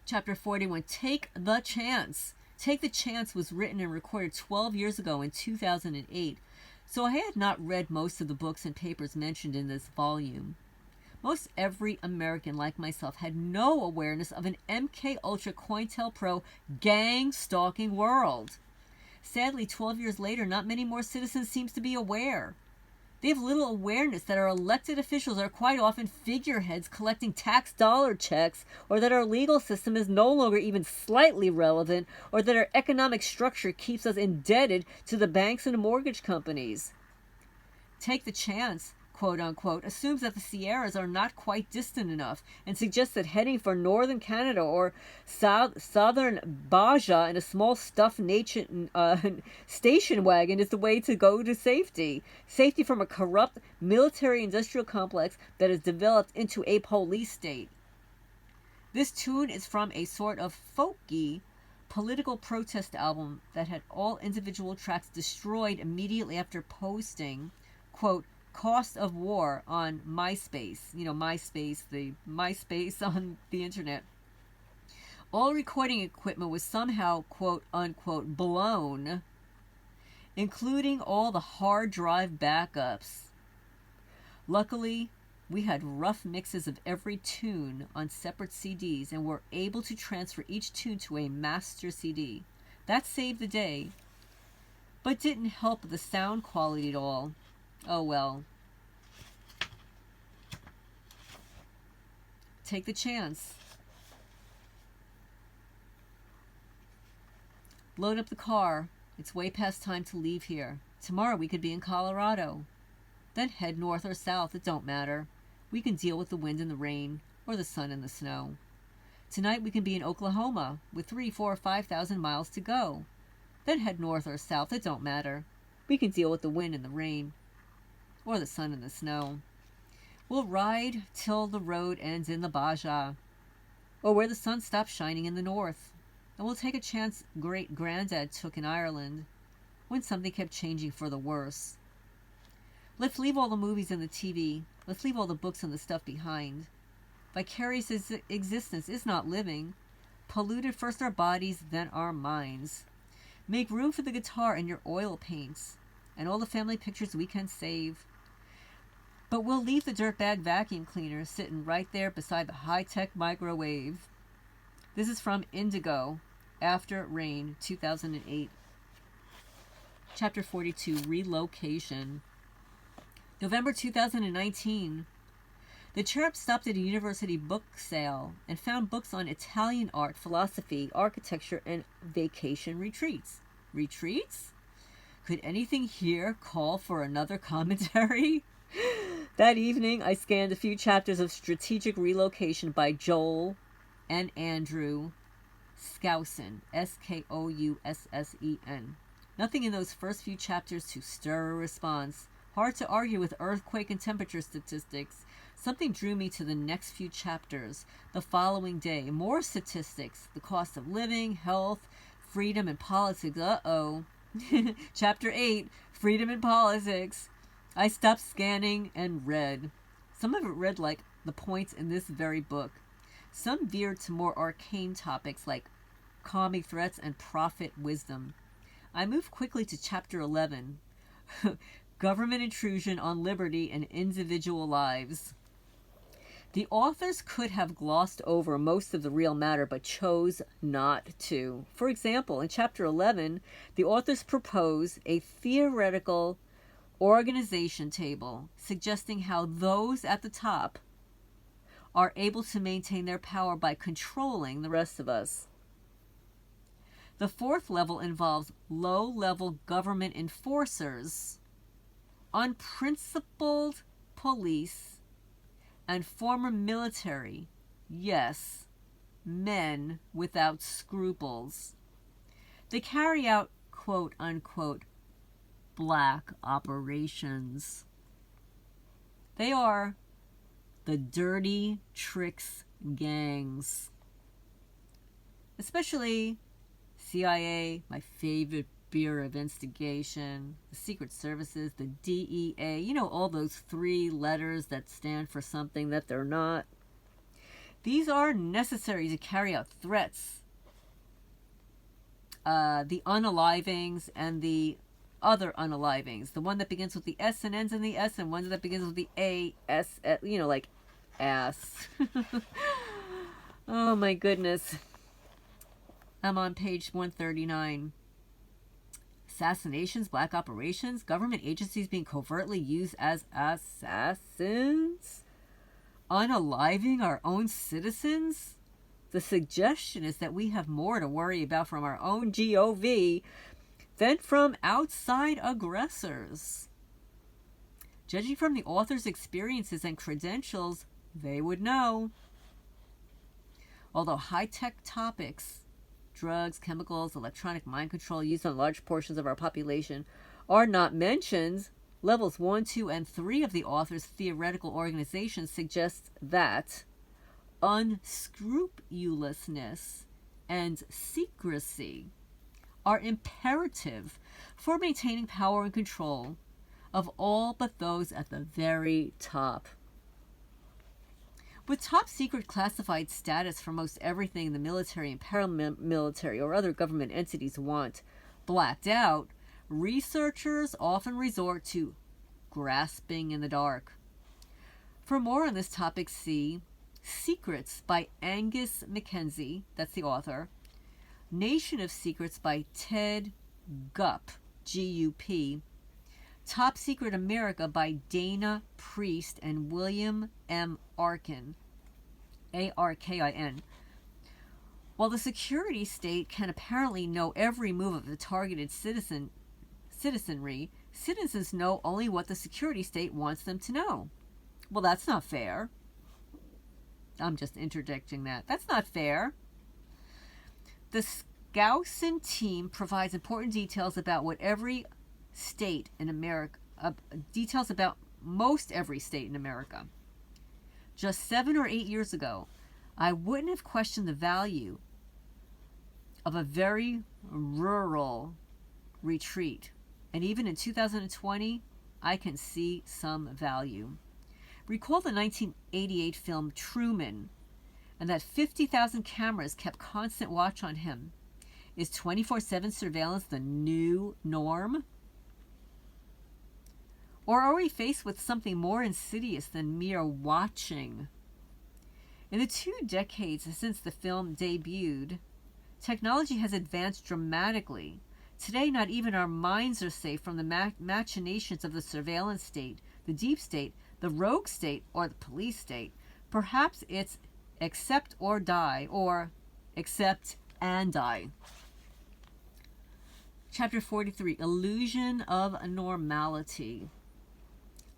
Chapter 41, Take the Chance. Take the Chance was written and recorded 12 years ago in 2008, so I had not read most of the books and papers mentioned in this volume. Most every American, like myself, had no awareness of an MK Ultra COINTELPRO gang stalking world. Sadly, 12 years later, not many more citizens seem to be aware. They have little awareness that our elected officials are quite often figureheads collecting tax dollar checks, or that our legal system is no longer even slightly relevant, or that our economic structure keeps us indebted to the banks and mortgage companies. Take the Chance, quote unquote, assumes that the Sierras are not quite distant enough and suggests that heading for northern Canada or southern Baja in a small stuffed station wagon is the way to go to safety. Safety from a corrupt military-industrial complex that has developed into a police state. This tune is from a sort of folky political protest album that had all individual tracks destroyed immediately after posting, quote, cost of war on MySpace. MySpace, the MySpace on the internet. All recording equipment was somehow, quote unquote, blown, including all the hard drive backups. Luckily, we had rough mixes of every tune on separate CDs and were able to transfer each tune to a master CD. That saved the day, but didn't help the sound quality at all. Oh well. Take the chance. Load up the car. It's way past time to leave here. Tomorrow we could be in Colorado. Then head north or south, it don't matter. We can deal with the wind and the rain, or the sun and the snow. Tonight we can be in Oklahoma, with 3, 4, 5,000 miles to go. Then head north or south, it don't matter. We can deal with the wind and the rain, or the sun and the snow. We'll ride till the road ends in the Baja, or where the sun stops shining in the north. And we'll take a chance great-granddad took in Ireland, when something kept changing for the worse. Let's leave all the movies and the TV. Let's leave all the books and the stuff behind. Vicarious existence is not living. Polluted first our bodies, then our minds. Make room for the guitar and your oil paints, and all the family pictures we can save. But we'll leave the dirtbag vacuum cleaner sitting right there beside the high-tech microwave. This is from Indigo, After Rain, 2008. Chapter 42, Relocation. November 2019. The Cherub stopped at a university book sale and found books on Italian art, philosophy, architecture, and vacation retreats. Retreats? Could anything here call for another commentary? That evening, I scanned a few chapters of Strategic Relocation by Joel and Andrew Skousen, Skoussen. Nothing in those first few chapters to stir a response. Hard to argue with earthquake and temperature statistics. Something drew me to the next few chapters. The following day, more statistics. The cost of living, health, freedom, and politics. Uh-oh. Chapter 8, Freedom and Politics. I stopped scanning and read. Some of it read like the points in this very book. Some veered to more arcane topics like calming threats and prophet wisdom. I moved quickly to Chapter 11. Government intrusion on liberty and individual lives. The authors could have glossed over most of the real matter, but chose not to. For example, in Chapter 11, the authors propose a theoretical organization table, suggesting how those at the top are able to maintain their power by controlling the rest of us. The fourth level involves low-level government enforcers, unprincipled police, and former military, yes, men without scruples. They carry out, quote-unquote, black operations. They are the dirty tricks gangs. Especially CIA, my favorite Bureau of Investigation, the Secret Services, the DEA, all those 3 letters that stand for something that they're not. These are necessary to carry out threats. The unalivings and the other unalivings. The one that begins with the S and ends in the S, and one that begins with the A, S, like ass. Oh my goodness. I'm on page 139. Assassinations, black operations, government agencies being covertly used as assassins, unaliving our own citizens. The suggestion is that we have more to worry about from our own GOV than from outside aggressors. Judging from the author's experiences and credentials, they would know. Although high-tech topics, drugs, chemicals, electronic mind control used on large portions of our population are not mentioned, levels 1, 2, and 3 of the author's theoretical organization suggest that unscrupulousness and secrecy are imperative for maintaining power and control of all but those at the very top. With top secret classified status for most everything the military and paramilitary or other government entities want blacked out, researchers often resort to grasping in the dark. For more on this topic, see Secrets by Angus Mackenzie, that's the author, Nation of Secrets by Ted Gupp, G-U-P, Top Secret America by Dana Priest and William M. Arkin, A-R-K-I-N. While the security state can apparently know every move of the targeted citizenry, citizens know only what the security state wants them to know. Well, that's not fair. I'm just interjecting that. That's not fair. The Skousen team provides important details about what every state in America, details about most every state in America. Just 7 or 8 years ago, I wouldn't have questioned the value of a very rural retreat. And even in 2020, I can see some value. Recall the 1988 film Truman, and that 50,000 cameras kept constant watch on him. Is 24/7 surveillance the new norm? Or are we faced with something more insidious than mere watching? In the 2 decades since the film debuted, technology has advanced dramatically. Today, not even our minds are safe from the machinations of the surveillance state, the deep state, the rogue state, or the police state. Perhaps it's accept or die, or accept and die. Chapter 43, Illusion of Normality.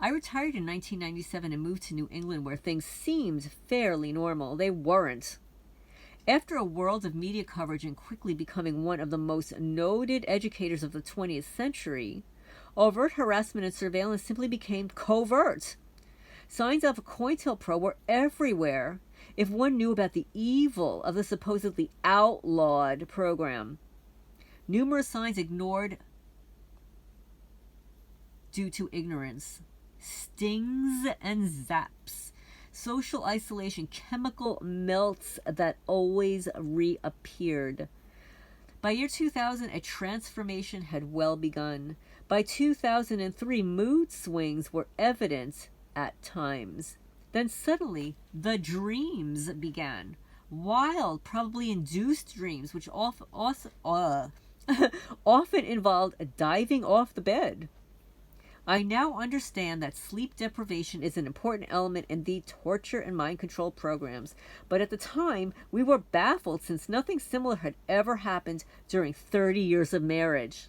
I retired in 1997 and moved to New England where things seemed fairly normal. They weren't. After a world of media coverage and quickly becoming one of the most noted educators of the 20th century, overt harassment and surveillance simply became covert. Signs of COINTELPRO were everywhere if one knew about the evil of the supposedly outlawed program. Numerous signs ignored due to ignorance. Stings and zaps. Social isolation, chemical melts that always reappeared. By year 2000, a transformation had well begun. By 2003, mood swings were evident at times. Then suddenly, the dreams began. Wild, probably induced dreams, which often involved diving off the bed. I now understand that sleep deprivation is an important element in the torture and mind control programs, but at the time, we were baffled since nothing similar had ever happened during 30 years of marriage.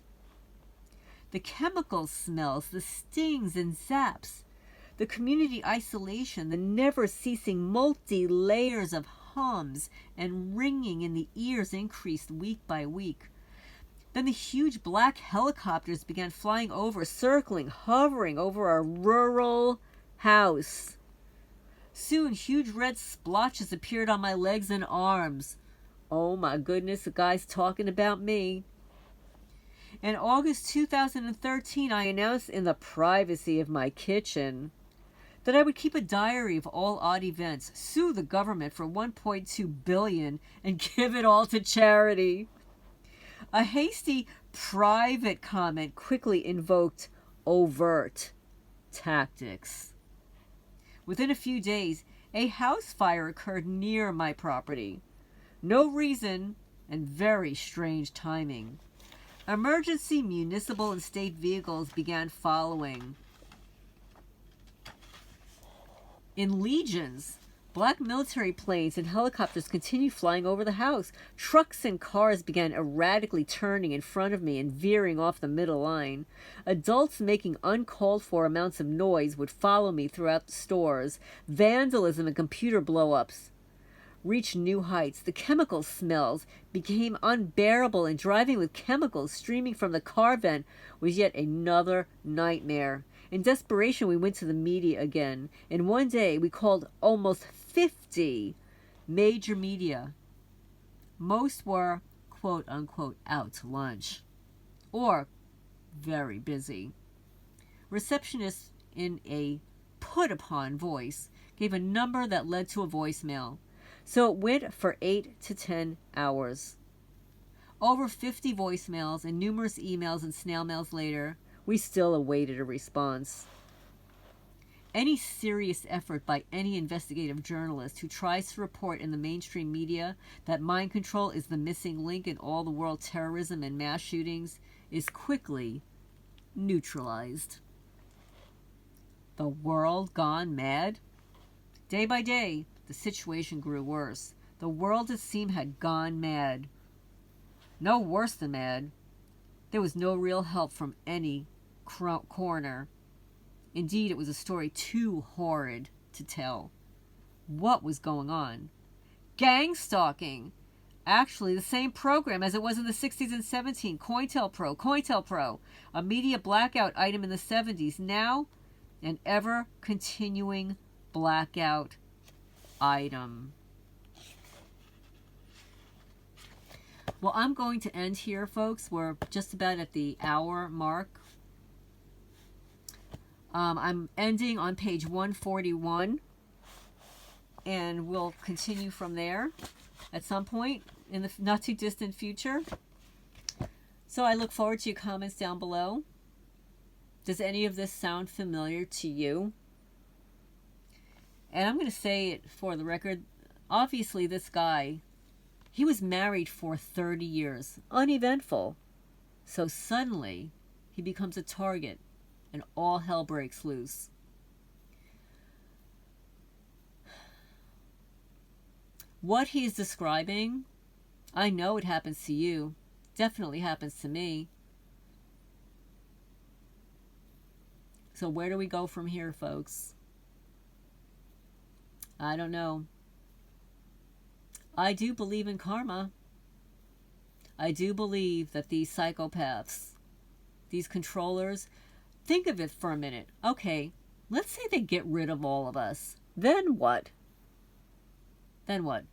The chemical smells, the stings and zaps, the community isolation, the never-ceasing multi-layers of hums and ringing in the ears increased week by week. Then the huge black helicopters began flying over, circling, hovering over our rural house. Soon, huge red splotches appeared on my legs and arms. Oh my goodness, the guy's talking about me. In August 2013, I announced in the privacy of my kitchen that I would keep a diary of all odd events, sue the government for $1.2 billion, and give it all to charity. A hasty private comment quickly invoked overt tactics. Within a few days, a house fire occurred near my property. No reason and very strange timing. Emergency municipal and state vehicles began following. In legions, Black military planes and helicopters continued flying over the house. Trucks and cars began erratically turning in front of me and veering off the middle line. Adults making uncalled for amounts of noise would follow me throughout the stores. Vandalism and computer blow-ups reached new heights. The chemical smells became unbearable, and driving with chemicals streaming from the car vent was yet another nightmare. In desperation, we went to the media again. In one day, we called almost 50 major media. Most were, quote unquote, out to lunch or very busy. Receptionists, in a put upon voice, gave a number that led to a voicemail. So it went for 8 to 10 hours. Over 50 voicemails and numerous emails and snail mails later, we still awaited a response. Any serious effort by any investigative journalist who tries to report in the mainstream media that mind control is the missing link in all the world terrorism and mass shootings is quickly neutralized. The world gone mad? Day by day, the situation grew worse. The world, it seemed, had gone mad. No worse than mad. There was no real help from any corner. Indeed, it was a story too horrid to tell. What was going on? Gang stalking. Actually, the same program as it was in the 60s and 70s. COINTELPRO. A media blackout item in the 70s. Now, an ever-continuing blackout item. Well, I'm going to end here, folks. We're just about at the hour mark. I'm ending on page 141, and we'll continue from there at some point in the not too distant future. So I look forward to your comments down below. Does any of this sound familiar to you? And I'm going to say it for the record. Obviously, this guy, he was married for 30 years. Uneventful. So suddenly, he becomes a target, and all hell breaks loose. What he is describing, I know it happens to you. Definitely happens to me. So where do we go from here, folks? I don't know. I do believe in karma. I do believe that these psychopaths, these controllers, think of it for a minute. Okay, let's say they get rid of all of us. Then what? Then what?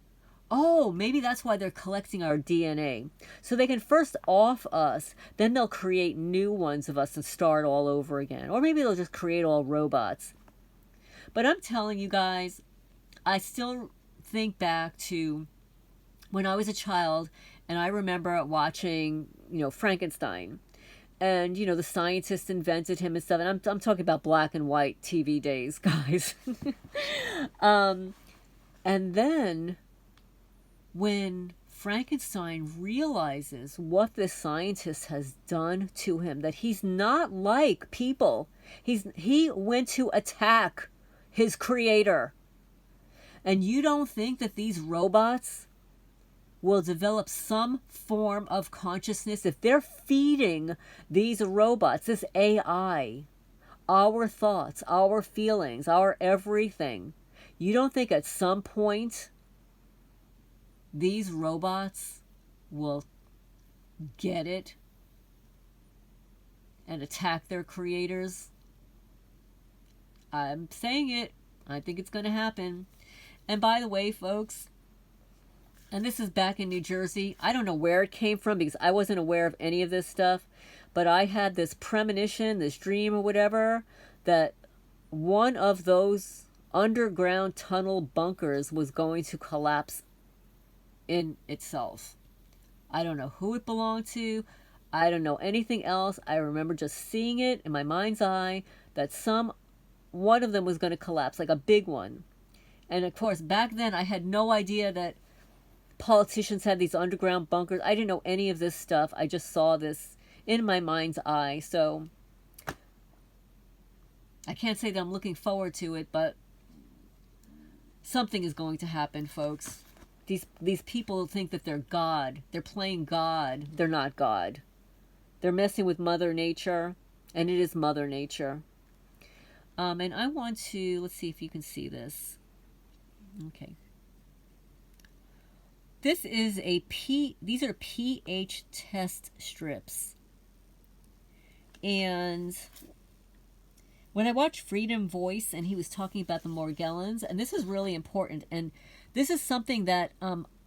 Oh, maybe that's why they're collecting our DNA. So they can first off us, then they'll create new ones of us and start all over again. Or maybe they'll just create all robots. But I'm telling you guys, I still think back to when I was a child, and I remember watching, Frankenstein. And, the scientists invented him and stuff. And I'm talking about black and white TV days, guys. And then when Frankenstein realizes what this scientist has done to him, that he's not like people. He went to attack his creator. And you don't think that these robots will develop some form of consciousness if they're feeding these robots, this AI, our thoughts, our feelings, our everything? You don't think at some point these robots will get it and attack their creators? I'm saying it. I think it's going to happen. And by the way, folks, and this is back in New Jersey. I don't know where it came from because I wasn't aware of any of this stuff. But I had this premonition, this dream or whatever, that one of those underground tunnel bunkers was going to collapse in itself. I don't know who it belonged to. I don't know anything else. I remember just seeing it in my mind's eye that one of them was going to collapse, like a big one. And of course, back then I had no idea that politicians had these underground bunkers. I didn't know any of this stuff. I just saw this in my mind's eye. So I can't say that I'm looking forward to it, but something is going to happen, folks. These people think that they're God. They're playing God. They're not God. They're messing with Mother Nature, and it is Mother Nature. And I want to, let's see if you can see this. Okay. This is these are pH test strips. And when I watched Freedom Voice and he was talking about the Morgellons, and this is really important, and this is something that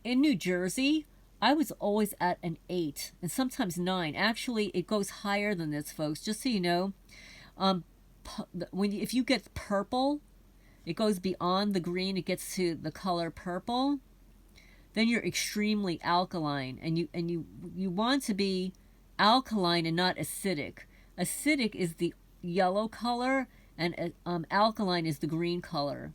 in New Jersey, I was always at an 8 and sometimes 9. Actually, it goes higher than this, folks, just so you know. If you get purple, it goes beyond the green, it gets to the color purple, then you're extremely alkaline, and you want to be alkaline and not acidic. Acidic is the yellow color, and alkaline is the green color.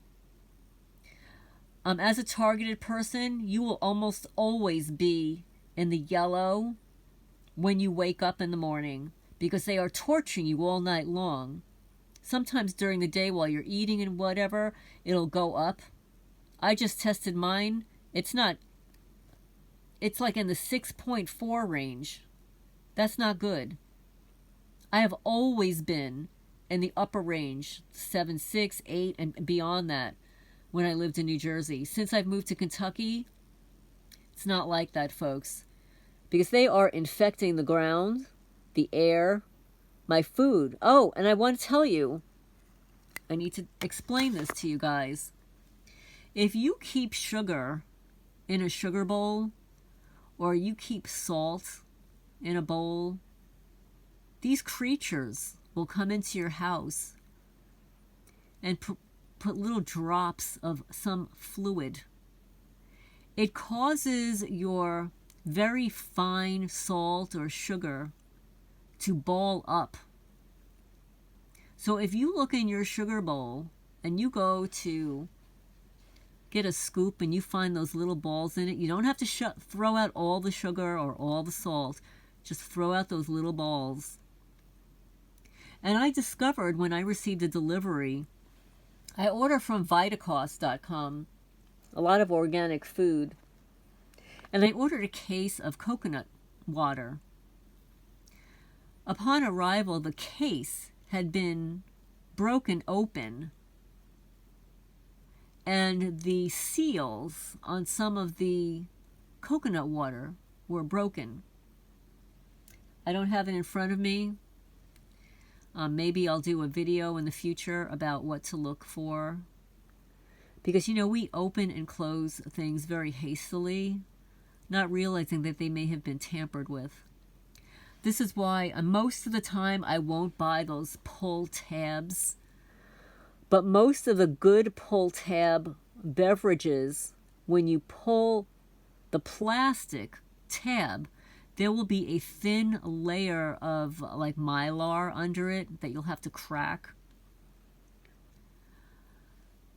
As a targeted person, you will almost always be in the yellow when you wake up in the morning, because they are torturing you all night long. Sometimes during the day while you're eating and whatever, it'll go up. I just tested mine. It's like in the 6.4 range. That's not good. I have always been in the upper range, 7, 6, 8, and beyond that when I lived in New Jersey. Since I've moved to Kentucky, it's not like that, folks. Because they are infecting the ground, the air, my food. Oh, and I want to tell you, I need to explain this to you guys. If you keep sugar in a sugar bowl, or you keep salt in a bowl, these creatures will come into your house and put little drops of some fluid. It causes your very fine salt or sugar to ball up. So if you look in your sugar bowl and you go to get a scoop and you find those little balls in it, you don't have to throw out all the sugar or all the salt. Just throw out those little balls. And I discovered when I received a delivery, I order from Vitacost.com a lot of organic food, and I ordered a case of coconut water. Upon arrival, the case had been broken open, and the seals on some of the coconut water were broken. I don't have it in front of me. Maybe I'll do a video in the future about what to look for. Because, you know, we open and close things very hastily, not realizing that they may have been tampered with. This is why most of the time I won't buy those pull tabs. But most of the good pull tab beverages, when you pull the plastic tab, there will be a thin layer of like mylar under it that you'll have to crack.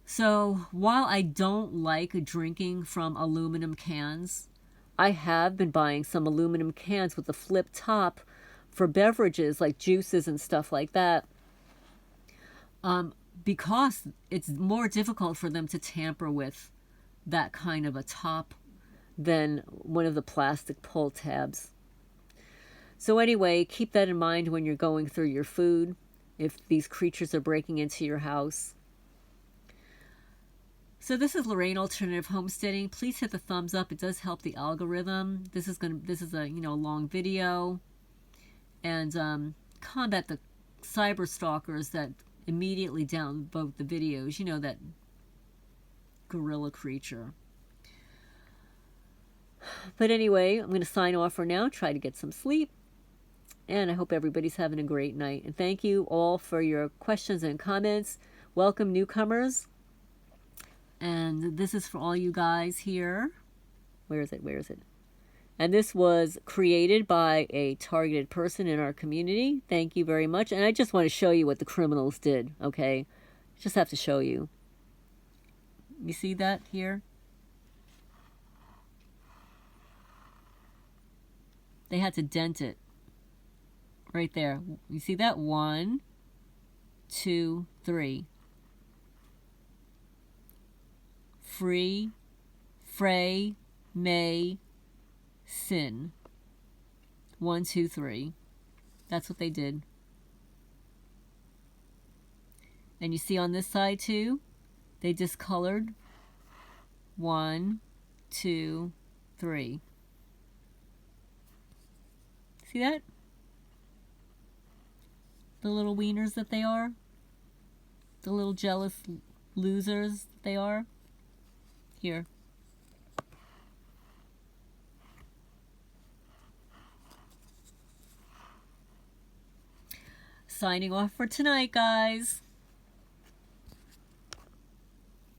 So while I don't like drinking from aluminum cans, I have been buying some aluminum cans with a flip top for beverages like juices and stuff like that, because it's more difficult for them to tamper with that kind of a top than one of the plastic pull tabs. So anyway, keep that in mind when you're going through your food, if these creatures are breaking into your house. So this is Lorraine Alternative Homesteading. Please hit the thumbs up. It does help the algorithm. This is a long video, and combat the cyber stalkers that immediately downvote the videos. You know, that gorilla creature. But anyway, I'm going to sign off for now, try to get some sleep, and I hope everybody's having a great night. And thank you all for your questions and comments. Welcome newcomers. And this is for all you guys here. Where is it? And this was created by a targeted person in our community. Thank you very much. And I just want to show you what the criminals did, okay? Just have to show you. You see that here? They had to dent it. Right there. You see that? 1, 2, 3. free, Frey, May, Sin. 1, 2, 3. That's what they did. And you see on this side too, they discolored 1, 2, 3. See that? The little wieners that they are. The little jealous losers they are. Here. Signing off for tonight, guys.